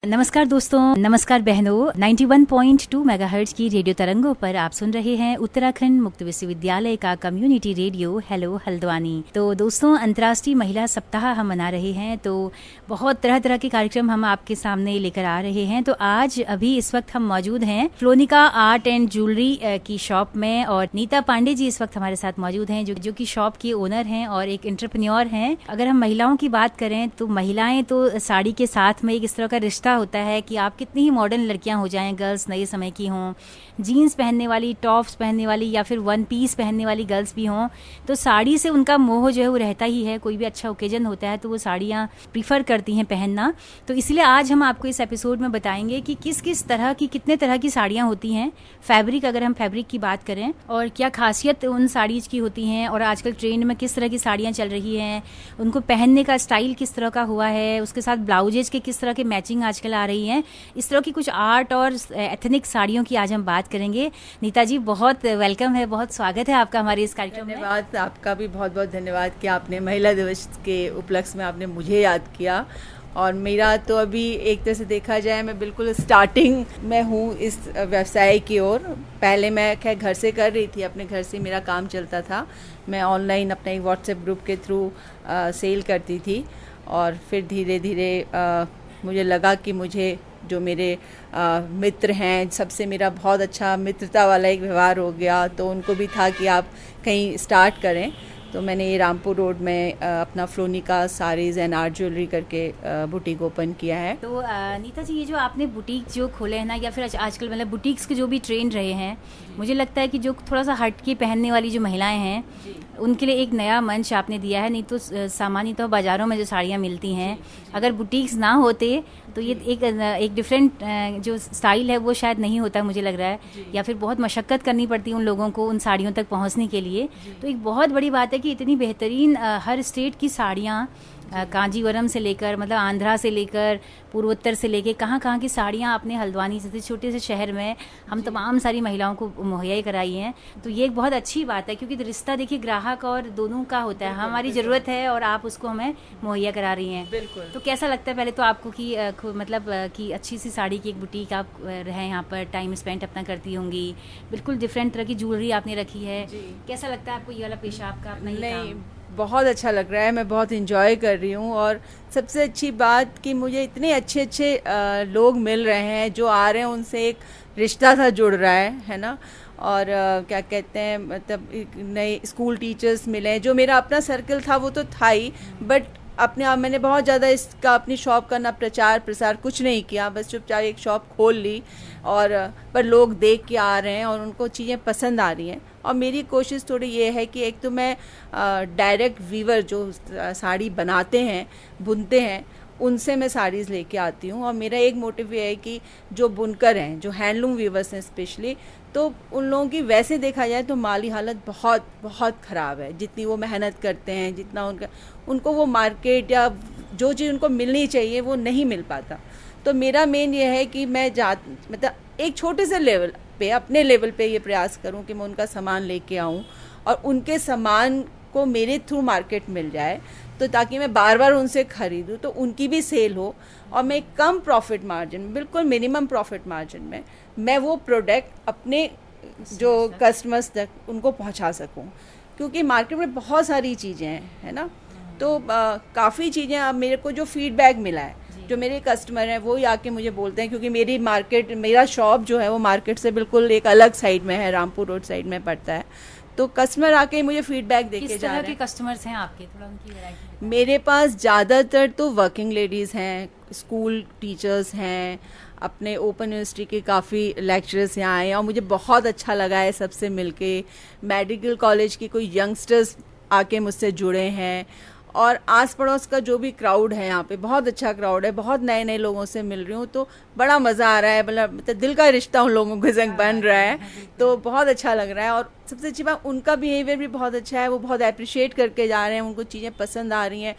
नमस्कार दोस्तों, नमस्कार बहनों। 91.2 मेगाहर्ट्ज की रेडियो तरंगों पर आप सुन रहे हैं उत्तराखंड मुक्त विश्वविद्यालय का कम्युनिटी रेडियो हेलो हल्द्वानी। तो दोस्तों, अंतर्राष्ट्रीय महिला सप्ताह हम मना रहे हैं, तो बहुत तरह तरह के कार्यक्रम हम आपके सामने लेकर आ रहे हैं। तो आज अभी इस वक्त हम मौजूद हैं फ्लोनिका आर्ट एंड ज्वेलरी की शॉप में, और नीता पांडे जी इस वक्त हमारे साथ मौजूद हैं, जो कि शॉप की ओनर हैं और एक एंटरप्रेन्योर हैं। अगर हम महिलाओं की बात करें तो महिलाएं तो साड़ी के साथ में एक इस तरह का रिश्ता होता है कि आप कितनी ही मॉडर्न लड़कियां हो जाएं, गर्ल्स नए समय की हों, जीन्स पहनने वाली, टॉप्स पहनने वाली या फिर वन पीस पहनने वाली गर्ल्स भी हों, तो साड़ी से उनका मोह जो है वो रहता ही है। कोई भी अच्छा ओकेजन होता है तो वो साड़ियाँ प्रीफर करती हैं पहनना। तो इसलिए आज हम आपको इस एपिसोड में बताएंगे कि किस किस तरह की, कितने तरह की साड़ियाँ होती हैं, फैब्रिक अगर हम फैब्रिक की बात करें, और क्या खासियत उन साड़ीज़ की होती हैं, और आजकल ट्रेंड में किस तरह की साड़ियाँ चल रही हैं, उनको पहनने का स्टाइल किस तरह का हुआ है, उसके साथ ब्लाउजेज के किस तरह के मैचिंग आजकल आ रही हैं। इस तरह की कुछ आर्ट और एथनिक साड़ियों की आज हम बात करेंगे। नीता जी, बहुत वेलकम है, बहुत स्वागत है आपका हमारे इस कार्यक्रम में। धन्यवाद, आपका भी बहुत बहुत धन्यवाद कि आपने महिला दिवस के उपलक्ष्य में आपने मुझे याद किया। और मेरा तो अभी एक तरह से देखा जाए, मैं बिल्कुल स्टार्टिंग में हूँ इस व्यवसाय की ओर। पहले मैं खैर घर से कर रही थी, अपने घर से मेरा काम चलता था। मैं ऑनलाइन अपना एक व्हाट्सएप ग्रुप के थ्रू सेल करती थी, और फिर धीरे धीरे मुझे लगा कि मुझे जो मेरे मित्र हैं, सबसे मेरा बहुत अच्छा मित्रता वाला एक व्यवहार हो गया, तो उनको भी था कि आप कहीं स्टार्ट करें। तो मैंने ये रामपुर रोड में अपना फ्लोनिका साड़ीज़ एंड आर्ट ज्वेलरी करके बुटीक ओपन किया है। तो नीता जी, ये जो आपने बुटीक जो खोले हैं ना, या फिर आजकल मतलब बुटीक्स के जो भी ट्रेंड रहे हैं, मुझे लगता है कि जो थोड़ा सा हट के पहनने वाली जो महिलाएं हैं, उनके लिए एक नया मंच आपने दिया है। नहीं तो सामान्यतः बाज़ारों में जो साड़ियाँ मिलती हैं, अगर बुटीक्स ना होते तो ये एक डिफरेंट जो स्टाइल है वो शायद नहीं होता, मुझे लग रहा है, या फिर बहुत मशक्क़त करनी पड़ती है उन लोगों को उन साड़ियों तक पहुंचने के लिए। तो एक बहुत बड़ी बात है कि इतनी बेहतरीन हर स्टेट की साड़ियाँ, कांजीवरम से लेकर, मतलब आंध्रा से लेकर पूर्वोत्तर से लेकर कहाँ कहाँ की साड़ियाँ अपने हल्द्वानी जैसे छोटे से शहर में हम तमाम सारी महिलाओं को मुहैया कराई हैं। तो ये एक बहुत अच्छी बात है, क्योंकि रिश्ता देखिए ग्राहक और दोनों का होता है। हमारी ज़रूरत है और आप उसको हमें मुहैया करा रही हैं। बिल्कुल। तो कैसा लगता है पहले तो आपको कि मतलब कि अच्छी सी साड़ी की एक बुटीक आप रहें, यहाँ पर टाइम स्पेंड अपना करती होंगी, बिल्कुल डिफरेंट तरह की ज्वेलरी आपने रखी है। कैसा लगता है आपको ये वाला पेशा आपका अपना ही काम? बहुत अच्छा लग रहा है, मैं बहुत इंजॉय कर रही हूँ। और सबसे अच्छी बात कि मुझे इतने अच्छे अच्छे लोग मिल रहे हैं, जो आ रहे हैं उनसे एक रिश्ता सा जुड़ रहा है ना। और क्या कहते हैं, मतलब नए स्कूल टीचर्स मिले, जो मेरा अपना सर्कल था वो तो था ही, बट अपने आप मैंने बहुत ज़्यादा इसका अपनी शॉप का ना प्रचार प्रसार कुछ नहीं किया, बस चुपचाप एक शॉप खोल ली। और पर लोग देख के आ रहे हैं और उनको चीज़ें पसंद आ रही हैं। और मेरी कोशिश थोड़ी ये है कि एक तो मैं डायरेक्ट वीवर जो साड़ी बनाते हैं, बुनते हैं, उनसे मैं साड़ीज़ लेके आती हूँ। और मेरा एक मोटिव ये है कि जो बुनकर हैं, जो हैंडलूम वीवर्स हैं स्पेशली, तो उन लोगों की वैसे देखा जाए तो माली हालत बहुत बहुत ख़राब है। जितनी वो मेहनत करते हैं, जितना उनको वो मार्केट या जो चीज़ उनको मिलनी चाहिए वो नहीं मिल पाता। तो मेरा मेन ये है कि मैं मतलब एक छोटे से लेवल पे, अपने लेवल पे ये प्रयास करूं कि मैं उनका सामान लेके आऊं और उनके सामान को मेरे थ्रू मार्केट मिल जाए, तो ताकि मैं बार बार उनसे खरीदूं, तो उनकी भी सेल हो, और मैं कम प्रॉफिट मार्जिन में, बिल्कुल मिनिमम प्रॉफिट मार्जिन में मैं वो प्रोडक्ट अपने जो कस्टमर्स तक उनको पहुंचा सकूं। क्योंकि मार्केट में बहुत सारी चीज़ें हैं, है ना। तो काफ़ी चीज़ें, अब मेरे को जो फीडबैक मिला है, जो मेरे कस्टमर हैं वो ही आके मुझे बोलते हैं, क्योंकि मेरा शॉप जो है वो मार्केट से बिल्कुल एक अलग साइड में है, रामपुर रोड साइड में पड़ता है। तो कस्टमर आके मुझे फीडबैक देके जा रहे हैं। किस तरह के कस्टमर्स हैं आपके, थोड़ा उनकी वैरायटी? मेरे पास ज़्यादातर तो वर्किंग लेडीज़ हैं, स्कूल टीचर्स हैं, अपने ओपन यूनिवर्सिटी के काफ़ी लेक्चरर्स यहाँ आए, और मुझे बहुत अच्छा लगा है सबसे मिलके। मेडिकल कॉलेज की कोई यंगस्टर्स आके मुझसे जुड़े हैं, और आस पड़ोस का जो भी क्राउड है यहाँ पे, बहुत अच्छा क्राउड है, बहुत नए नए लोगों से मिल रही हूँ, तो बड़ा मज़ा आ रहा है। मतलब दिल का रिश्ता उन लोगों के संग बन रहा है, तो बहुत अच्छा लग रहा है। और सबसे अच्छी बात, उनका बिहेवियर भी बहुत अच्छा है, वो बहुत अप्रिशिएट करके जा रहे हैं, उनको चीज़ें पसंद आ रही हैं।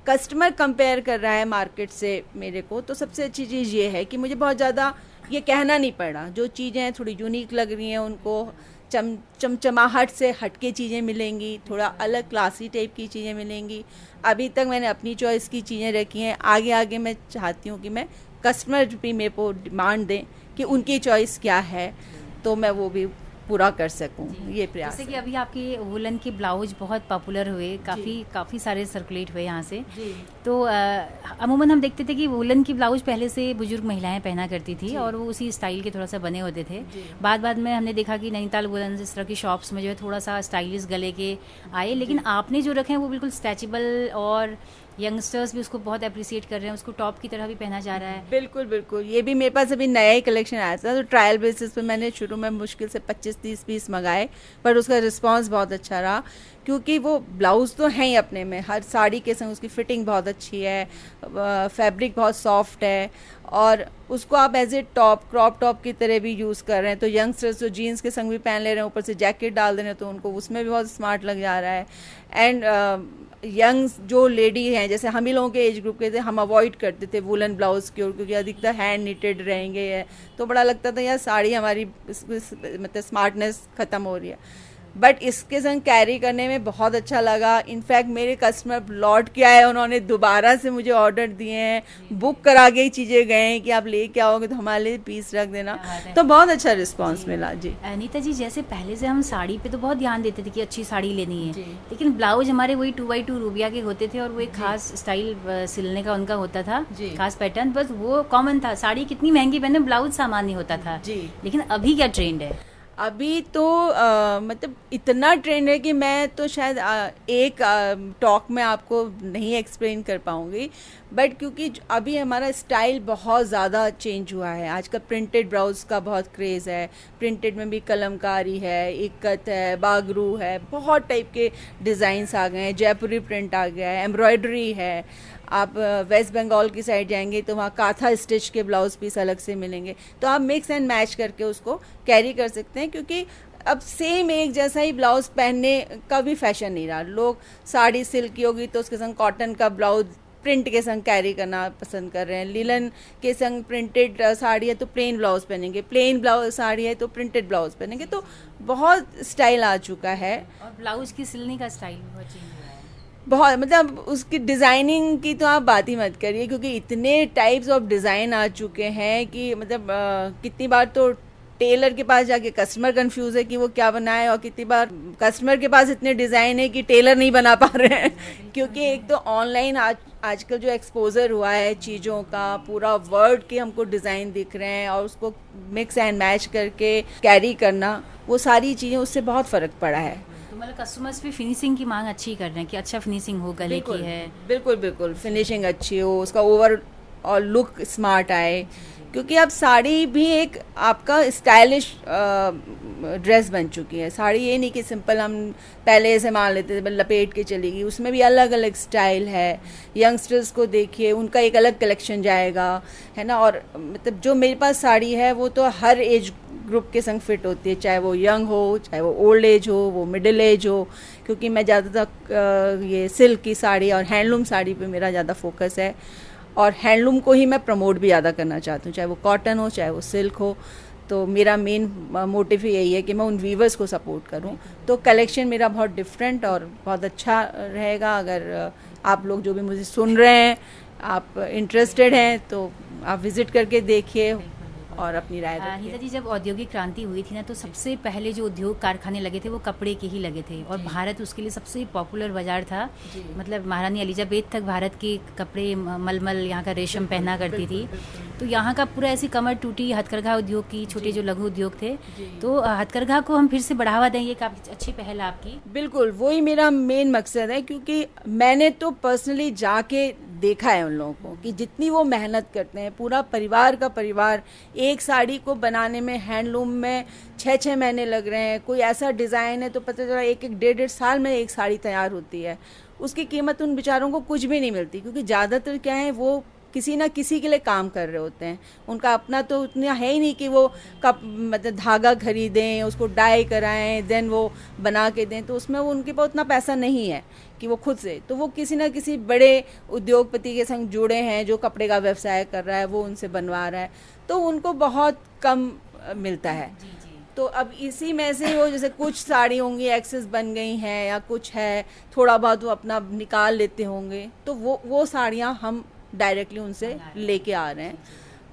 कस्टमर कंपेयर कर रहा है मार्केट से मेरे को, तो सबसे अच्छी चीज़ ये है कि मुझे बहुत ज़्यादा ये कहना नहीं पड़ा। जो चीज़ें थोड़ी यूनिक लग रही हैं, उनको चमचमाहट से हटके चीज़ें मिलेंगी, थोड़ा अलग क्लासी टाइप की चीज़ें मिलेंगी। अभी तक मैंने अपनी चॉइस की चीज़ें रखी हैं, आगे आगे मैं चाहती हूँ कि मैं कस्टमर भी मेरे को डिमांड दें कि उनकी चॉइस क्या है, तो मैं वो भी पूरा कर सकूं, ये प्रयास। जैसे कि अभी आपके वुलन के ब्लाउज बहुत पॉपुलर हुए, काफ़ी सारे सर्कुलेट हुए यहाँ से जी। तो अमूमन हम देखते थे कि वुलन की ब्लाउज पहले से बुजुर्ग महिलाएं पहना करती थी और वो उसी स्टाइल के थोड़ा सा बने होते थे। बाद में हमने देखा कि नैनीताल वुलन इस तरह की शॉप्स में जो है थोड़ा सा स्टाइलिश गले के आए, लेकिन आपने जो रखे हैं वो बिल्कुल स्ट्रेचेबल और यंगस्टर्स भी उसको बहुत अप्रिशिएट कर रहे हैं, उसको टॉप की तरह भी पहना जा रहा है। बिल्कुल बिल्कुल, ये भी मेरे पास अभी नया ही कलेक्शन आया था, तो ट्रायल बेसिस पे मैंने शुरू में मुश्किल से 25-30 पीस मंगाए, पर उसका रिस्पांस बहुत अच्छा रहा, क्योंकि वो ब्लाउज़ तो हैं ही अपने में, हर साड़ी के संग उसकी फिटिंग बहुत अच्छी है, फैब्रिक बहुत सॉफ्ट है, और उसको आप as a top, crop top की तरह भी यूज़ कर रहे हैं, तो यंगस्टर्स जो जीन्स के संग भी पहन ले रहे हैं, ऊपर से जैकेट डाल दे रहे हैं, तो उनको उसमें भी बहुत स्मार्ट लग जा रहा है। एंड यंग्स जो लेडी हैं, जैसे हम ही लोगों के एज ग्रुप के थे, हम अवॉइड करते थे वुलन ब्लाउज़ की ओर, क्योंकि अधिकतर हैंड निटेड रहेंगे, तो बड़ा लगता था यार साड़ी हमारी मतलब स्मार्टनेस ख़त्म हो रही है। बट इसके संग कैरी करने में बहुत अच्छा लगा। इनफैक्ट मेरे कस्टमर लौट के आए, उन्होंने दोबारा से मुझे ऑर्डर दिए हैं, बुक करा के ही चीज़ें गए हैं कि आप लेके आओगे तो हमारे लिए पीस रख देना, तो बहुत अच्छा रिस्पांस मिला जी। अनीता जी, जैसे पहले से हम साड़ी पे तो बहुत ध्यान देते थे कि अच्छी साड़ी लेनी है, लेकिन ब्लाउज हमारे वही 2x2 रूबिया के होते थे और वो एक खास स्टाइल सिलने का उनका होता था, खास पैटर्न, बस वो कॉमन था। साड़ी कितनी महंगी पहने, ब्लाउज सामान्य होता था जी। लेकिन अभी क्या ट्रेंड है? अभी तो मतलब इतना ट्रेंड है कि मैं तो शायद एक टॉक में आपको नहीं एक्सप्लेन कर पाऊँगी, बट क्योंकि अभी हमारा स्टाइल बहुत ज़्यादा चेंज हुआ है। आजकल प्रिंटेड ब्लाउज का बहुत क्रेज़ है, प्रिंटेड में भी कलमकारी है, इक्कत है, बागरू है, बहुत टाइप के डिज़ाइंस आ गए हैं, जयपुरी प्रिंट आ गया है, एम्ब्रॉयडरी है। आप वेस्ट बंगाल की साइड जाएंगे तो वहाँ काथा स्टिच के ब्लाउज पीस अलग से मिलेंगे, तो आप मिक्स एंड मैच करके उसको कैरी कर सकते हैं, क्योंकि अब सेम एक जैसा ही ब्लाउज पहनने का भी फैशन नहीं रहा। लोग साड़ी सिल्क की होगी तो उसके संग कॉटन का ब्लाउज प्रिंट के संग कैरी करना पसंद कर रहे हैं, लिलन के संग प्रिंटेड साड़ी है तो प्लेन ब्लाउज पहनेंगे, प्लेन ब्लाउज साड़ी है तो प्रिंटेड ब्लाउज पहनेंगे, तो बहुत स्टाइल आ चुका है। और ब्लाउज की सिलने का स्टाइल बहुत चेंज हुआ है, बहुत, मतलब उसकी डिज़ाइनिंग की तो आप बात ही मत करिए, क्योंकि इतने टाइप्स ऑफ डिज़ाइन आ चुके हैं कि मतलब कितनी बार तो टेलर के पास जाके कस्टमर कंफ्यूज है कि वो क्या बनाए, और कितनी बार कस्टमर के पास इतने डिज़ाइन है कि टेलर नहीं बना पा रहे हैं क्योंकि एक तो ऑनलाइन आजकल जो एक्सपोजर हुआ है चीज़ों का, पूरा वर्ड के हमको डिज़ाइन दिख रहे हैं, और उसको मिक्स एंड मैच करके कैरी करना, वो सारी चीज़ें, उससे बहुत फ़र्क पड़ा है। मतलब कस्टमर्स भी फिनिशिंग की मांग अच्छी कर रहे हैं कि अच्छा फिनिशिंग हो, गले की है। बिल्कुल बिल्कुल, फिनिशिंग अच्छी हो, उसका ओवर और लुक स्मार्ट आए, क्योंकि अब साड़ी भी एक आपका स्टाइलिश ड्रेस बन चुकी है। साड़ी ये नहीं कि सिंपल हम पहले ऐसे मान लेते थे लपेट के चलेगी, उसमें भी अलग अलग स्टाइल है। यंगस्टर्स को देखिए, उनका एक अलग कलेक्शन जाएगा, है ना। और मतलब जो मेरे पास साड़ी है वो तो हर एज ग्रुप के संग फिट होती है, चाहे वो यंग हो, चाहे वो ओल्ड एज हो, वो मिडिल एज हो, क्योंकि मैं ज़्यादातर ये सिल्क की साड़ी और हैंडलूम साड़ी पे मेरा ज़्यादा फोकस है, और हैंडलूम को ही मैं प्रमोट भी ज़्यादा करना चाहती हूँ, चाहे वो कॉटन हो चाहे वो सिल्क हो। तो मेरा मेन मोटिव यही है कि मैं उन वीवर्स को सपोर्ट करूँ। तो कलेक्शन मेरा बहुत डिफरेंट और बहुत अच्छा रहेगा। अगर आप लोग जो भी मुझे सुन रहे हैं, आप इंटरेस्टेड हैं, तो आप विज़िट करके देखिए और अपनी राय रखिए। अनीता जी, जब औद्योगिक क्रांति हुई थी ना, तो सबसे पहले जो उद्योग कारखाने लगे थे वो कपड़े के ही लगे थे, और भारत उसके लिए सबसे पॉपुलर बाजार था। मतलब महारानी एलिजाबेथ तक भारत के कपड़े, मलमल, यहाँ का रेशम पहना करती थी। तो यहाँ का पूरा ऐसी कमर टूटी हथकरघा उद्योग की, छोटे जो लघु उद्योग थे, तो हथकरघा को हम फिर से बढ़ावा दें, ये काफ़ी अच्छी पहल है आपकी। बिल्कुल, वही मेरा मेन मकसद है, क्योंकि मैंने तो पर्सनली जाके देखा है उन लोगों को कि जितनी वो मेहनत करते हैं, पूरा परिवार का परिवार एक साड़ी को बनाने में, हैंडलूम में 6-6 महीने लग रहे हैं। कोई ऐसा डिज़ाइन है तो पता चला 1-1 साल में एक साड़ी तैयार होती है। उसकी कीमत उन बेचारों को कुछ भी नहीं मिलती, क्योंकि ज़्यादातर क्या है, वो किसी ना किसी के लिए काम कर रहे होते हैं। उनका अपना तो उतना है ही नहीं कि वो मतलब धागा खरीदें, उसको डाई कराएं, देन वो बना के दें, तो उसमें वो उनके पास उतना पैसा नहीं है कि वो खुद से, तो वो किसी ना किसी बड़े उद्योगपति के संग जुड़े हैं जो कपड़े का व्यवसाय कर रहा है, वो उनसे बनवा रहा है, तो उनको बहुत कम मिलता है। तो अब इसी में से वो, जैसे कुछ साड़ी होंगी एक्सेस बन गई हैं या कुछ है, थोड़ा बहुत वो अपना निकाल लेते होंगे, तो वो साड़ियाँ हम डायरेक्टली उनसे लेके आ रहे हैं।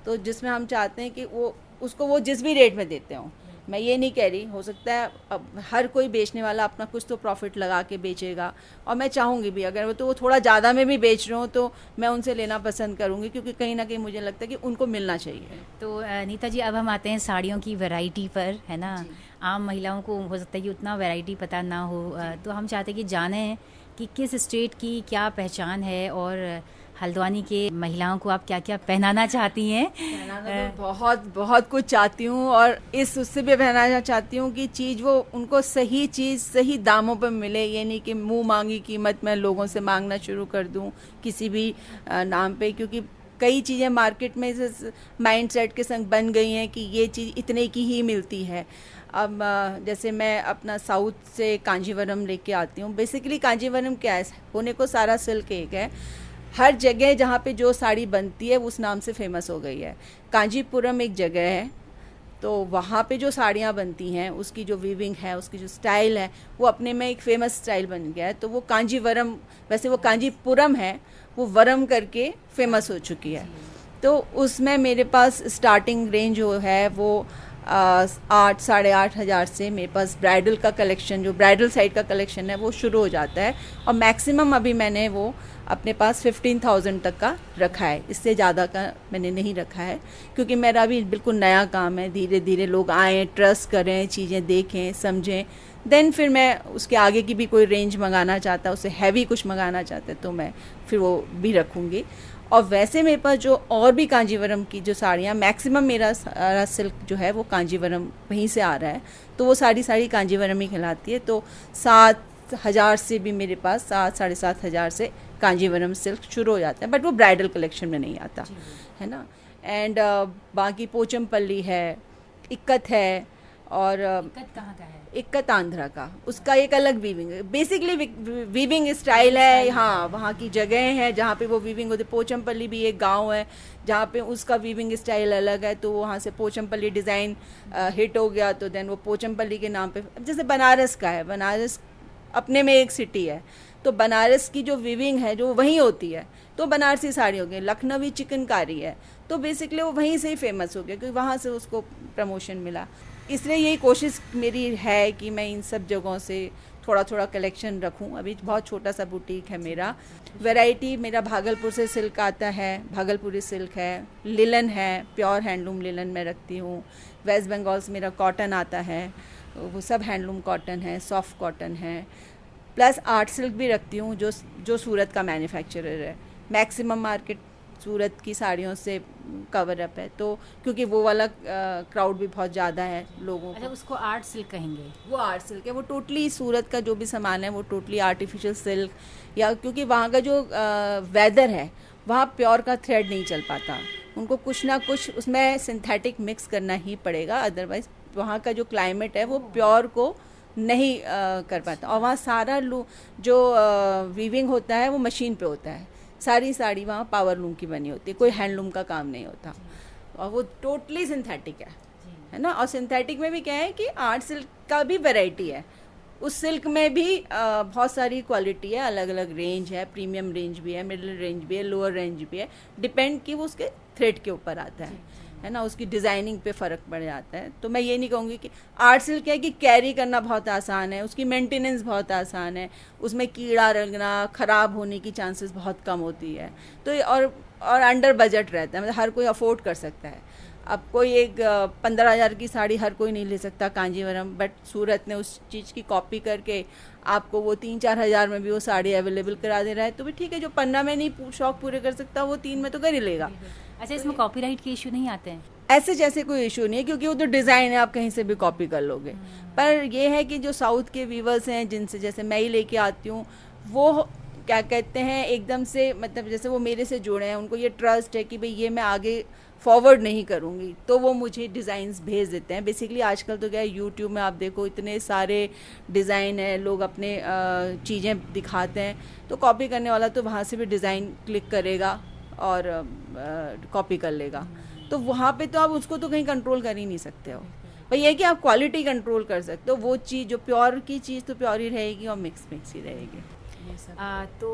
तो जिसमें हम चाहते हैं कि वो उसको वो जिस भी रेट में देते हों। मैं ये नहीं कह रही, हो सकता है अब हर कोई बेचने वाला अपना कुछ तो प्रॉफिट लगा के बेचेगा, और मैं चाहूँगी भी अगर वो थोड़ा ज़्यादा में भी बेच रहे हो तो मैं उनसे लेना पसंद करूँगी, क्योंकि कहीं ना कहीं मुझे लगता है कि उनको मिलना चाहिए। तो नीता जी, अब हम आते हैं साड़ियों की वैरायटी पर, है ना। आम महिलाओं को हो सकता है कि उतना वैरायटी पता ना हो, तो हम चाहते हैं कि जानें कि किस स्टेट की क्या पहचान है, और हल्द्वानी के महिलाओं को आप क्या क्या पहनाना चाहती हैं। पहनाना तो बहुत बहुत कुछ चाहती हूँ, और उससे भी पहनाना चाहती हूँ कि चीज़ वो उनको सही चीज़ सही दामों पर मिले। ये नहीं कि मुंह मांगी कीमत मैं लोगों से मांगना शुरू कर दूँ किसी भी नाम पे, क्योंकि कई चीज़ें मार्केट में माइंड सेट के संग बन गई हैं कि ये चीज़ इतने की ही मिलती है। अब जैसे मैं अपना साउथ से कांजीवरम लेके आती हूँ। बेसिकली कांजीवरम क्या है, होने को सारा सिल्क एक है। हर जगह जहाँ पे जो साड़ी बनती है उस नाम से फेमस हो गई है। कांजीपुरम एक जगह है, तो वहाँ पे जो साड़ियाँ बनती हैं उसकी जो वीविंग है, उसकी जो स्टाइल है, वो अपने में एक फेमस स्टाइल बन गया है। तो वो कांजीवरम, वैसे वो कांजीपुरम है, वो वरम करके फेमस हो चुकी है। तो उसमें मेरे पास स्टार्टिंग रेंज जो है वो 8 साढ़े 8 हज़ार से मेरे पास ब्राइडल का कलेक्शन, जो ब्राइडल साइड का कलेक्शन है वो शुरू हो जाता है, और मैक्सिमम अभी मैंने वो अपने पास 15,000 तक का रखा है। इससे ज़्यादा का मैंने नहीं रखा है, क्योंकि मेरा अभी बिल्कुल नया काम है। धीरे धीरे लोग आएँ, ट्रस्ट करें, चीज़ें देखें, समझें, देन फिर मैं उसके आगे की भी कोई रेंज मंगाना चाहता, उससे हैवी कुछ मंगाना चाहते तो मैं फिर वो भी रखूँगी। और वैसे मेरे पास जो और भी कांजीवरम की जो साड़ियाँ, मैक्सिमम मेरा सारा सिल्क जो है वो कांजीवरम वहीं से आ रहा है, तो वो साड़ी कांजीवरम ही कहलाती है। तो 7,000 से भी मेरे पास 7 साढ़े 7 हज़ार से कांजीवरम सिल्क शुरू हो जाता है, बट वो ब्राइडल कलेक्शन में नहीं आता है ना। एंड बाकी पोचमपल्ली है, इक्कत है, और इक्कत कहाँ का है? इक्कत आंध्रा का, उसका एक अलग वीविंग है। बेसिकली वीविंग स्टाइल है, हाँ, वहाँ की जगह है जहाँ पे वो वीविंग होती है। पोचमपल्ली भी एक गांव है जहाँ पे उसका वीविंग स्टाइल अलग है, तो वहाँ से पोचमपल्ली डिज़ाइन हिट हो गया, तो देन वो पोचमपल्ली के नाम पे, जैसे बनारस का है, बनारस अपने में एक सिटी है, तो बनारस की जो वीविंग है जो वहीं होती है, तो बनारसी साड़ी हो गई। लखनवी चिकनकारी है, तो बेसिकली वो वहीं से ही फेमस हो गया, क्योंकि वहाँ से उसको प्रमोशन मिला। इसलिए यही कोशिश मेरी है कि मैं इन सब जगहों से थोड़ा थोड़ा कलेक्शन रखूं। अभी बहुत छोटा सा बुटीक है मेरा। वैरायटी मेरा भागलपुर से सिल्क आता है, भागलपुरी सिल्क है, लिलन है, प्योर हैंडलूम लिलन मैं रखती हूँ। वेस्ट बंगाल से मेरा कॉटन आता है, वो सब हैंडलूम कॉटन है, सॉफ्ट कॉटन है, प्लस आर्ट सिल्क भी रखती हूँ जो सूरत का मैन्युफैक्चरर है। मैक्सिमम मार्केट सूरत की साड़ियों से कवर अप है, तो क्योंकि वो वाला क्राउड भी बहुत ज़्यादा है लोगों अच्छा, उसको आर्ट सिल्क कहेंगे? वो आर्ट सिल्क है, वो टोटली सूरत का जो भी सामान है वो टोटली आर्टिफिशियल सिल्क, या क्योंकि वहाँ का जो वेदर है वहाँ प्योर का थ्रेड नहीं चल पाता, उनको कुछ ना कुछ उसमें सिंथेटिक मिक्स करना ही पड़ेगा, अदरवाइज वहाँ का जो क्लाइमेट है वो प्योर को नहीं कर पाता। और वहाँ सारा जो वीविंग होता है वो मशीन पे होता है, सारी साड़ी वहाँ पावर लूम की बनी होती है, कोई हैंडलूम का काम नहीं होता, और वो टोटली सिंथेटिक है ना। और सिंथेटिक में भी क्या है कि आर्ट सिल्क का भी वैरायटी है, उस सिल्क में भी बहुत सारी क्वालिटी है, अलग अलग रेंज है, प्रीमियम रेंज भी है, मिडिल रेंज भी है, लोअर रेंज भी है, डिपेंड कि वो उसके थ्रेड के ऊपर आता है ना, उसकी डिज़ाइनिंग पे फ़र्क पड़ जाता है। तो मैं ये नहीं कहूँगी कि आर्ट सिल्क है कि कैरी करना बहुत आसान है, उसकी मेंटेनेंस बहुत आसान है, उसमें कीड़ा लगना, ख़राब होने की चांसेस बहुत कम होती है, तो और अंडर बजट रहता है, मतलब हर कोई अफोर्ड कर सकता है। अब कोई एक 15,000 की साड़ी हर कोई नहीं ले सकता कांजीवरम, बट सूरत ने उस चीज़ की कॉपी करके आपको वो 3-4 हज़ार में भी वो साड़ी अवेलेबल करा दे रहा है, तो भी ठीक है। जो 15 में नहीं शौक पूरे कर सकता वो 3 में तो कर ही लेगा। अच्छा, इसमें कॉपीराइट के इशू नहीं आते हैं? ऐसे जैसे कोई इशू नहीं है, क्योंकि वो तो डिज़ाइन है, आप कहीं से भी कॉपी कर लोगे। पर ये है कि जो साउथ के व्यूवर्स हैं जिनसे जैसे मैं ही लेके आती हूँ, वो क्या कहते हैं एकदम से, मतलब जैसे वो मेरे से जुड़े हैं, उनको ये ट्रस्ट है कि भाई ये मैं आगे फॉरवर्ड नहीं करूँगी, तो वो मुझे डिज़ाइंस भेज देते हैं। बेसिकली आजकल तो क्या है, यूट्यूब में आप देखो इतने सारे डिज़ाइन है, लोग अपने चीज़ें दिखाते हैं, तो कॉपी करने वाला तो वहाँ से भी डिज़ाइन क्लिक करेगा और कॉपी कर लेगा, तो वहाँ पे तो आप उसको तो कहीं कंट्रोल कर ही नहीं सकते हो। भाई ये कि आप क्वालिटी कंट्रोल कर सकते हो, वो चीज़ जो प्योर की चीज़ तो प्योर ही रहेगी और मिक्स ही रहेगी। तो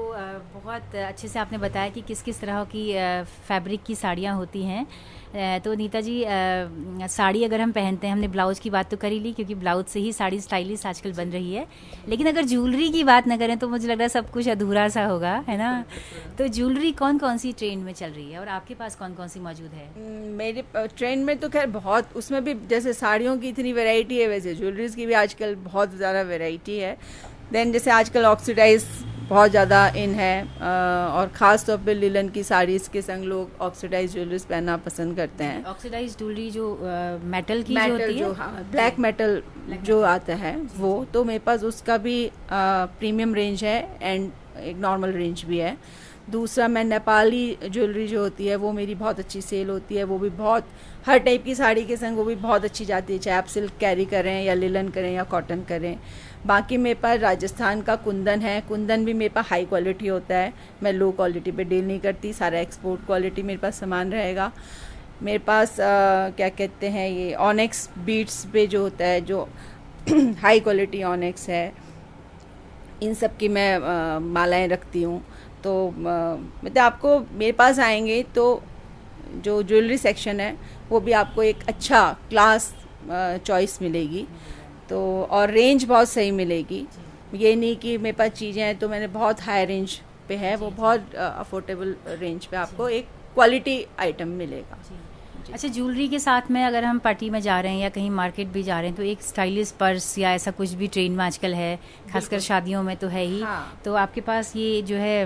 बहुत अच्छे से आपने बताया कि किस किस तरह की फैब्रिक की साड़ियाँ होती हैं। तो नीता जी, साड़ी अगर हम पहनते हैं, हमने ब्लाउज की बात तो कर ही ली क्योंकि ब्लाउज से ही साड़ी स्टाइलिश आजकल बन रही है, लेकिन अगर ज्वेलरी की बात ना करें तो मुझे लग रहा है सब कुछ अधूरा सा होगा, है ना? तो ज्वेलरी कौन कौन सी ट्रेंड में चल रही है और आपके पास कौन कौन सी मौजूद है? मेरे ट्रेंड में तो खैर बहुत, उसमें भी जैसे साड़ियों की इतनी वैरायटी है, वैसे ज्वेलरीज की भी आजकल बहुत ज़्यादा वैरायटी है। देन जैसे आजकल ऑक्सीडाइज बहुत ज़्यादा इन है, और ख़ास तौर पे लिलन की साड़ीज़ के संग लोग ऑक्सीडाइज ज्वेलरीज पहनना पसंद करते हैं। ऑक्सीडाइज ज्वेलरी जो मेटल की जो होती है, हाँ, ब्लैक मेटल जो आता है वो, तो मेरे पास उसका भी प्रीमियम रेंज है एंड एक नॉर्मल रेंज भी है। दूसरा मैं नेपाली ज्वेलरी जो होती है वो मेरी बहुत अच्छी सेल होती है, वो भी बहुत हर टाइप की साड़ी के संग वो भी बहुत अच्छी जाती है, चाहे आप सिल्क कैरी करें या लिलन करें या कॉटन करें। बाकी मेरे पास राजस्थान का कुंदन है, कुंदन भी मेरे पास हाई क्वालिटी होता है, मैं लो क्वालिटी पे डील नहीं करती, सारा एक्सपोर्ट क्वालिटी मेरे पास सामान रहेगा। मेरे पास क्या कहते हैं, ये ऑनेक्स बीड्स पे जो होता है, जो हाई क्वालिटी ऑनेक्स है, इन सब की मैं मालाएं रखती हूँ। तो मतलब आपको मेरे पास आएंगे तो जो ज्वेलरी सेक्शन है वो भी आपको एक अच्छा क्लास चॉइस मिलेगी, तो और रेंज बहुत सही मिलेगी। ये नहीं कि मेरे पास चीज़ें हैं तो मैंने बहुत हाई रेंज पे है, वो बहुत अफोर्डेबल रेंज पे आपको एक क्वालिटी आइटम मिलेगा। अच्छा, ज्वेलरी के साथ में अगर हम पार्टी में जा रहे हैं या कहीं मार्केट भी जा रहे हैं तो एक स्टाइलिश पर्स या ऐसा कुछ भी ट्रेंड में आजकल है, खासकर शादियों में तो है ही। हाँ। तो आपके पास ये जो है,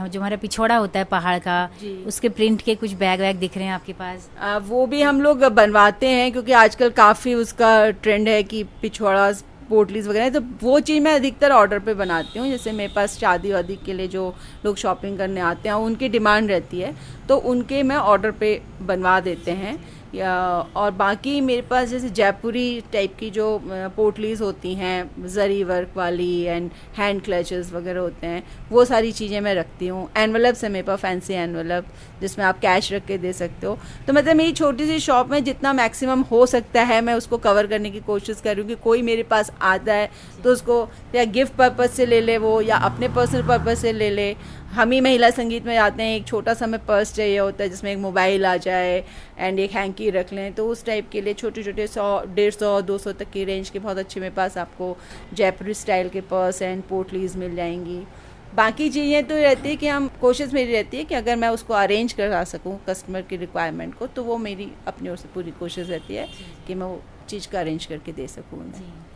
जो हमारा पिछोड़ा होता है पहाड़ का, उसके प्रिंट के कुछ बैग वैग दिख रहे हैं आपके पास? वो भी हम लोग बनवाते हैं क्योंकि आजकल काफ़ी उसका ट्रेंड है कि पिछोड़ा पोटलीज वगैरह, तो वो चीज़ मैं अधिकतर ऑर्डर पे बनाती हूँ। जैसे मेरे पास शादी वादी के लिए जो लोग शॉपिंग करने आते हैं उनकी डिमांड रहती है, तो उनके मैं ऑर्डर पे बनवा देते हैं। या और बाकी मेरे पास जैसे जयपुरी टाइप की जो पोटलीज होती हैं, जरी वर्क वाली एंड हैंड क्लचेस वगैरह होते हैं, वो सारी चीज़ें मैं रखती हूँ। एनवलप्स है मेरे पास, फैंसी एनवलप जिसमें आप कैश रख के दे सकते हो। तो मतलब मेरी छोटी सी शॉप में जितना मैक्सिमम हो सकता है मैं उसको कवर करने की कोशिश कर रही हूँ कि कोई मेरे पास आता है तो उसको या गिफ्ट पर्पज़ से ले ले वो, या अपने पर्सनल पर्पज़ से ले ले। हम ही महिला संगीत में जाते हैं, एक छोटा सा हमें पर्स चाहिए होता है जिसमें एक मोबाइल आ जाए एंड एक हैंकी रख लें, तो उस टाइप के लिए छोटे छोटे 100, 150, 200 तक की रेंज के बहुत अच्छे मेरे पास आपको जयपुरी स्टाइल के पर्स एंड पोटलीज मिल जाएंगी। बाकी चीज़ें तो रहती है कि हम, कोशिश मेरी रहती है कि अगर मैं उसको अरेंज करा सकूं कस्टमर की रिक्वायरमेंट को, तो वो मेरी अपनी ओर से पूरी कोशिश रहती है कि मैं वो चीज़ का अरेंज करके दे सकूँ उन्हें।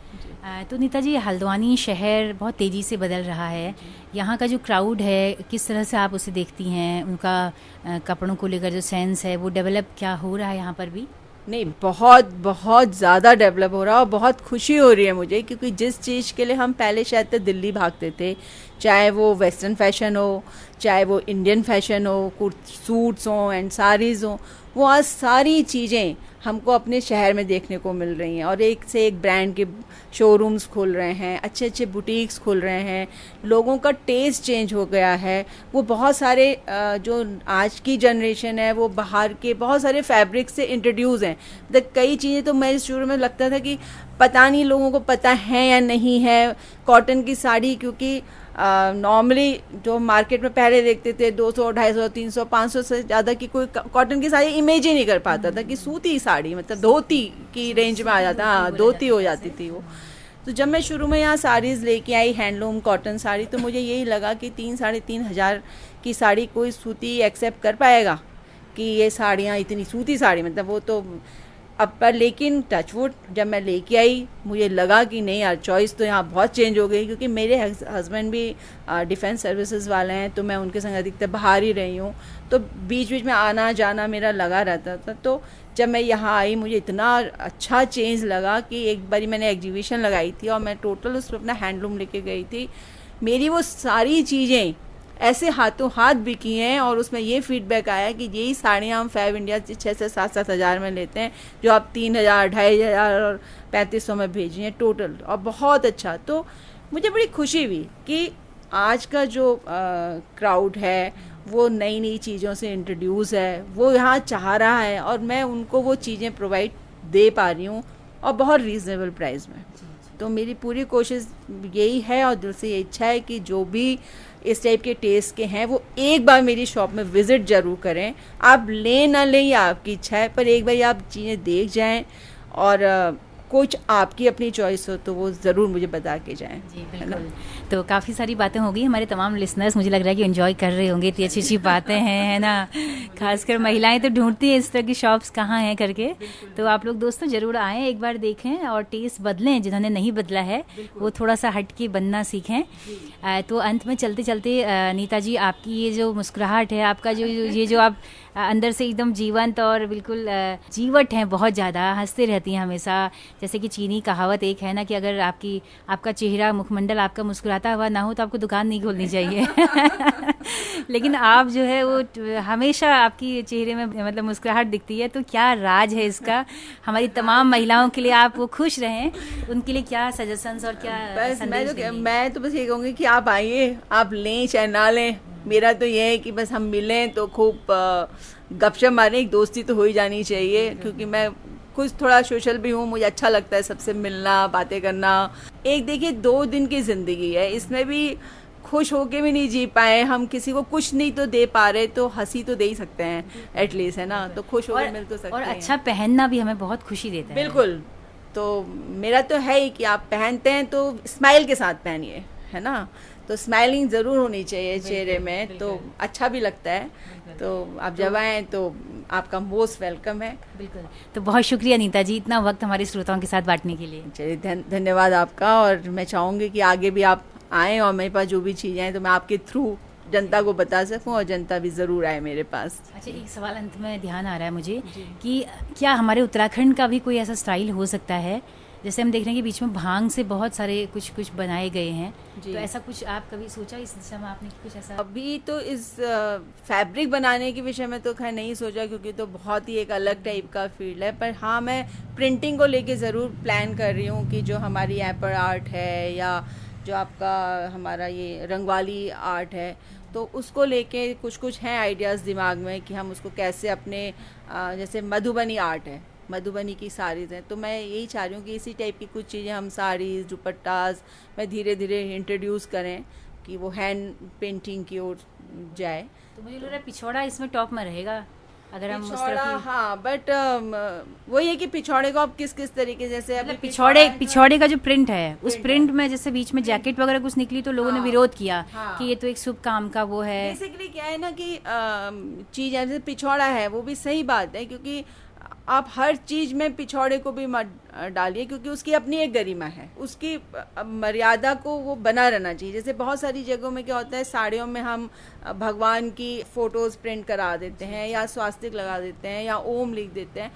तो नीता जी, हल्द्वानी शहर बहुत तेज़ी से बदल रहा है, यहाँ का जो क्राउड है किस तरह से आप उसे देखती हैं? उनका कपड़ों को लेकर जो सेंस है वो डेवलप क्या हो रहा है यहाँ पर भी? नहीं, बहुत बहुत ज़्यादा डेवलप हो रहा है और बहुत खुशी हो रही है मुझे, क्योंकि जिस चीज़ के लिए हम पहले शायद तक दिल्ली भागते थे, चाहे वो वेस्टर्न फैशन हो, चाहे वो इंडियन फैशन हो, सूट्स हों एंड साड़ीज़ हों, वो आज सारी चीज़ें हमको अपने शहर में देखने को मिल रही हैं। और एक से एक ब्रांड के शोरूम्स खुल रहे हैं, अच्छे अच्छे बुटीक्स खुल रहे हैं, लोगों का टेस्ट चेंज हो गया है। वो बहुत सारे जो आज की जनरेशन है वो बाहर के बहुत सारे फैब्रिक से इंट्रोड्यूस हैं। मतलब कई चीज़ें तो मैं शुरू में लगता था कि पता नहीं लोगों को पता है या नहीं है। कॉटन की साड़ी, क्योंकि नॉर्मली जो मार्केट में पहले देखते थे 200, 250, 300, 500 से ज़्यादा की कोई कॉटन की साड़ी इमेज ही नहीं कर पाता था कि सूती साड़ी मतलब धोती की रेंज में आ जाता, हाँ धोती हो जाती थी वो। तो जब मैं शुरू में यहाँ साड़ीज़ लेके आई हैंडलूम कॉटन साड़ी, तो मुझे यही लगा कि 3-3,500 की साड़ी कोई सूती एक्सेप्ट कर पाएगा कि ये साड़ियाँ इतनी सूती साड़ी, मतलब वो तो अब पर। लेकिन टचवुड जब मैं लेके आई मुझे लगा कि नहीं यार, चॉइस तो यहाँ बहुत चेंज हो गई, क्योंकि मेरे हस्बैंड भी डिफेंस सर्विसेज वाले हैं, तो मैं उनके संग अधिकतर बाहर ही रही हूँ, तो बीच बीच में आना जाना मेरा लगा रहता था। तो जब मैं यहाँ आई मुझे इतना अच्छा चेंज लगा कि एक बारी मैंने एग्जीबिशन लगाई थी और मैं टोटल उस पर अपना हैंडलूम लेके गई थी। मेरी वो सारी चीज़ें ऐसे हाथों हाथ बिकी हैं और उसमें ये फीडबैक आया कि यही साड़ियाँ हम फैब इंडिया 6 से 7 हज़ार में लेते हैं, जो आप 3,000, 2,500 और 3,500 में भेजी हैं टोटल, और बहुत अच्छा। तो मुझे बड़ी खुशी हुई कि आज का जो क्राउड है वो नई नई चीज़ों से इंट्रोड्यूस है, वो यहाँ चाह रहा है और मैं उनको वो चीज़ें प्रोवाइड दे पा रही हूँ और बहुत रीज़नेबल प्राइस में। तो मेरी पूरी कोशिश यही है और दिल से ये इच्छा है कि जो भी इस टाइप के टेस्ट के हैं वो एक बार मेरी शॉप में विज़िट ज़रूर करें। आप लें ना लें, ये आपकी इच्छा है, पर एक बार आप चीज़ें देख जाएं और कुछ आपकी अपनी चॉइस हो तो वो ज़रूर मुझे बता के जाएं। जी बिल्कुल। तो काफ़ी सारी बातें हो गई, हमारे तमाम लिसनर्स मुझे लग रहा है कि एंजॉय कर रहे होंगे, इतनी अच्छी अच्छी बातें हैं, है ना। खासकर महिलाएं तो ढूंढती हैं इस तरह की शॉप्स कहाँ हैं करके। तो आप लोग दोस्तों ज़रूर आएँ, एक बार देखें और टेस्ट बदलें, जिन्होंने नहीं बदला है वो थोड़ा सा हट के बनना सीखें। तो अंत में चलते चलते नीता जी, आपकी ये जो मुस्कुराहट है, आपका जो ये जो आप अंदर से एकदम जीवंत और बिल्कुल जीवट हैं, बहुत ज़्यादा हंसते रहती हैं हमेशा। जैसे कि चीनी कहावत एक है ना कि अगर आपका चेहरा मुखमंडल आपका मुस्कुराता हुआ ना हो तो आपको दुकान नहीं खोलनी चाहिए। लेकिन आप जो है वो हमेशा आपकी चेहरे में मतलब मुस्कुराहट दिखती है। तो क्या राज है इसका? हमारी तमाम महिलाओं के लिए आप वो खुश रहें, उनके लिए क्या सजेशंस और क्या बस संदेश देंगी? मैं तो बस ये कहूँगी कि आप आइए, आप लें चाहे ना लें, मेरा तो ये है कि बस हम मिलें तो खूब गपशप मारें, एक दोस्ती तो हो ही जानी चाहिए। क्योंकि मैं कुछ थोड़ा सोशल भी हूँ, मुझे अच्छा लगता है सबसे मिलना, बातें करना। एक देखिए 2 दिन की ज़िंदगी है, इसमें भी खुश होके भी नहीं जी पाए, हम किसी को कुछ नहीं तो दे पा रहे तो हंसी तो दे ही सकते हैं एटलीस्ट, है ना। तो खुश होके मिल तो सकते और हैं। अच्छा पहनना भी हमें बहुत खुशी देता है। बिल्कुल। तो मेरा तो है ही कि आप पहनते हैं तो स्माइल के साथ पहनिए, है ना। तो स्माइलिंग ज़रूर होनी चाहिए चेहरे में, तो अच्छा भी लगता है। तो आप जब आएँ तो आपका मोस्ट वेलकम है। बिल्कुल। तो बहुत शुक्रिया नीता जी, इतना वक्त हमारे श्रोताओं के साथ बांटने के लिए। चलिए धन्यवाद आपका। और मैं चाहूँगी कि आगे भी आप आएँ और मेरे पास जो भी चीज़ें हैं तो मैं आपके थ्रू जनता को बता सकूं और जनता भी ज़रूर आए मेरे पास। अच्छा, एक सवाल अंत में ध्यान आ रहा है मुझे कि क्या हमारे उत्तराखंड का भी कोई ऐसा स्टाइल हो सकता है? जैसे हम देख रहे हैं कि बीच में भांग से बहुत सारे कुछ बनाए गए हैं, तो ऐसा कुछ आप कभी सोचा इस दिशा में आपने कुछ ऐसा? अभी तो इस फैब्रिक बनाने के विषय में तो खैर नहीं सोचा, क्योंकि तो बहुत ही एक अलग टाइप का फील्ड है। पर हाँ, मैं प्रिंटिंग को लेके ज़रूर प्लान कर रही हूँ कि जो हमारी एपर आर्ट है या जो आपका हमारा ये रंगवाली आर्ट है, तो उसको लेके कुछ हैं आइडियाज़ दिमाग में कि हम उसको कैसे अपने जैसे मधुबनी आर्ट है, मधुबनी की साड़ीज़ हैं, तो मैं यही चाह रही हूँ कि इसी टाइप की कुछ चीज़ें हम साड़ीज़ दुपट्टास में धीरे धीरे इंट्रोड्यूस करें कि वो हैंड पेंटिंग की ओर जाए। तो मुझे लग रहा है पिछौड़ा इसमें टॉप में रहेगा अगर हम उस तरह पिछौड़ा, की। हाँ, बट वही है कि पिछौड़े को आप किस तरीके, जैसे मतलब पिछौड़े का जो प्रिंट है उस प्रिंट में जैसे बीच में जैकेट वगैरह कुछ निकली तो लोगों ने विरोध किया कि ये तो एक शुभ काम का वो है। बेसिकली क्या है ना कि चीज जैसे पिछौड़ा है वो भी सही बात है, क्योंकि आप हर चीज में पिछौड़े को भी मत डालिए, क्योंकि उसकी अपनी एक गरिमा है, उसकी मर्यादा को वो बना रहना चाहिए। जैसे बहुत सारी जगहों में क्या होता है, साड़ियों में हम भगवान की फोटोज प्रिंट करा देते हैं या स्वास्तिक लगा देते हैं या ओम लिख देते हैं।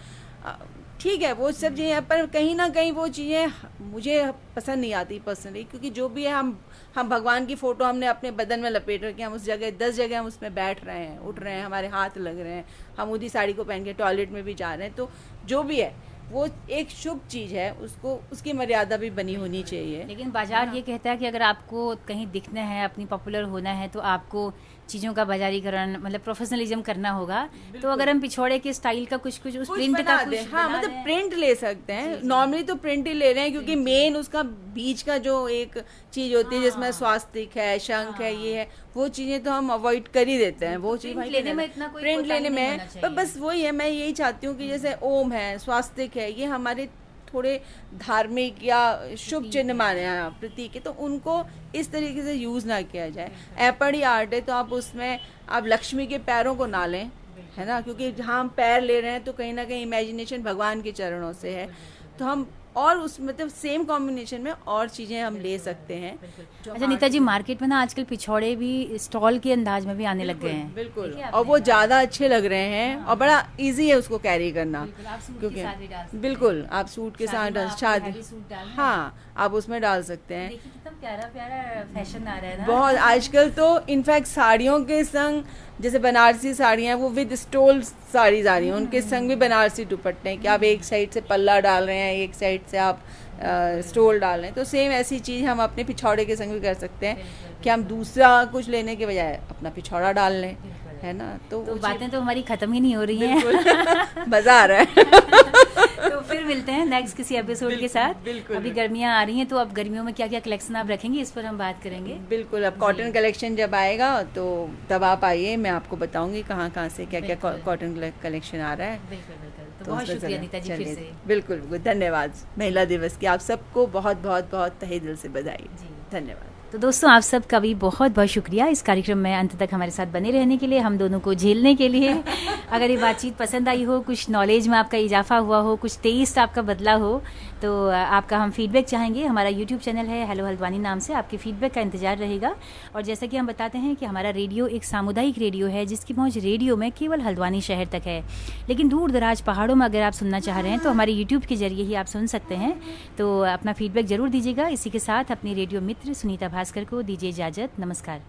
ठीक है, वो सब चीज़ें, पर कहीं ना कहीं वो चीज़ें मुझे पसंद नहीं आती पर्सनली, क्योंकि जो भी है हम भगवान की फ़ोटो हमने अपने बदन में लपेट रखी, हम उस जगह 10 जगह हम उसमें बैठ रहे हैं, उठ रहे हैं, हमारे हाथ लग रहे हैं, हम उसी साड़ी को पहन के टॉयलेट में भी जा रहे हैं, तो जो भी है वो एक शुभ चीज़ है, उसको उसकी मर्यादा भी बनी होनी चाहिए। लेकिन बाजार ये कहता है कि अगर आपको कहीं दिखना है, अपनी पॉपुलर होना है, तो आपको चीज़ों का बाजारीकरण मतलब प्रोफेशनलिज्म करना होगा। तो अगर हम पिछौड़े के स्टाइल का कुछ उस प्रिंट का कुछ हाँ, मतलब प्रिंट ले सकते हैं। नॉर्मली तो प्रिंट ही ले रहे हैं, क्योंकि मेन उसका बीच का जो एक चीज होती है जिसमें स्वास्तिक है, शंख है, ये है, वो चीजें तो हम अवॉइड कर ही देते हैं। वो चीज लेने में इतना कोई प्रिंट लेने में, पर बस वही है, मैं यही चाहती हूँ कि जैसे ओम है, स्वास्तिक है, ये हमारे थोड़े धार्मिक या शुभ चिन्ह माने हैं, प्रतीक है, तो उनको इस तरीके से यूज़ ना किया जाए। एपड़ी आर्ट है तो आप उसमें आप लक्ष्मी के पैरों को ना लें, है ना, क्योंकि जहाँ हम पैर ले रहे हैं तो कहीं ना कहीं इमेजिनेशन भगवान के चरणों से है, तो हम और उस मतलब सेम कॉम्बिनेशन में और चीज़ें हम ले सकते हैं। अच्छा नीता जी, मार्केट में ना आजकल पिछौड़े भी स्टॉल के अंदाज में भी आने लग गए हैं। बिल्कुल, और वो ज़्यादा अच्छे लग रहे हैं और बड़ा इजी है उसको कैरी करना, क्योंकि बिल्कुल आप सूट के साथ शादी, हाँ, आप उसमें डाल सकते हैं। कितना प्यारा प्यारा फैशन आ रहा है ना बहुत आजकल तो इनफैक्ट साड़ियों के संग जैसे बनारसी साड़ियाँ वो विद स्टोल साड़ीज आ रही हैं, उनके संग भी बनारसी दुपट्टे हैं कि आप एक साइड से पल्ला डाल रहे हैं, एक साइड से आप स्टोल डाल रहे हैं, तो सेम ऐसी चीज़ हम अपने पिछौड़े के संग भी कर सकते हैं कि हम दूसरा कुछ लेने के बजाय अपना पिछौड़ा डाल लें, है ना। तो बातें तो हमारी खत्म ही नहीं हो रही हैं। मज़ा आ रहा है। तो फिर मिलते हैं नेक्स्ट किसी एपिसोड के साथ। बिल्कुल। अभी गर्मियाँ आ रही हैं, तो अब गर्मियों में क्या क्या कलेक्शन आप रखेंगे इस पर हम बात करेंगे। बिल्कुल, अब कॉटन कलेक्शन जब आएगा तो तब आप आइए, मैं आपको बताऊंगी कहाँ कहाँ से क्या क्या कॉटन कलेक्शन आ रहा है। बिल्कुल बिल्कुल। तो बहुत शुक्रिया अनीता जी फिर से। बिल्कुल बिल्कुल, धन्यवाद। महिला दिवस की आप सबको बहुत बहुत बहुत तहे दिल से बधाई। धन्यवाद। तो दोस्तों आप सबका भी बहुत बहुत शुक्रिया इस कार्यक्रम में अंत तक हमारे साथ बने रहने के लिए, हम दोनों को झेलने के लिए। अगर ये बातचीत पसंद आई हो, कुछ नॉलेज में आपका इजाफा हुआ हो, कुछ टेस्ट आपका बदला हो, तो आपका हम फीडबैक चाहेंगे। हमारा यूट्यूब चैनल है हेलो हल्द्वानी नाम से, आपके फीडबैक का इंतजार रहेगा। और जैसा कि हम बताते हैं कि हमारा रेडियो एक सामुदायिक रेडियो है, जिसकी पहुंच रेडियो में केवल हल्द्वानी शहर तक है, लेकिन दूर दराज पहाड़ों में अगर आप सुनना चाह रहे हैं तो हमारे यूट्यूब के जरिए ही आप सुन सकते हैं। तो अपना फीडबैक जरूर दीजिएगा। इसी के साथ अपनी रेडियो मित्र सुनीता भास्कर को दीजिए इजाजत। नमस्कार।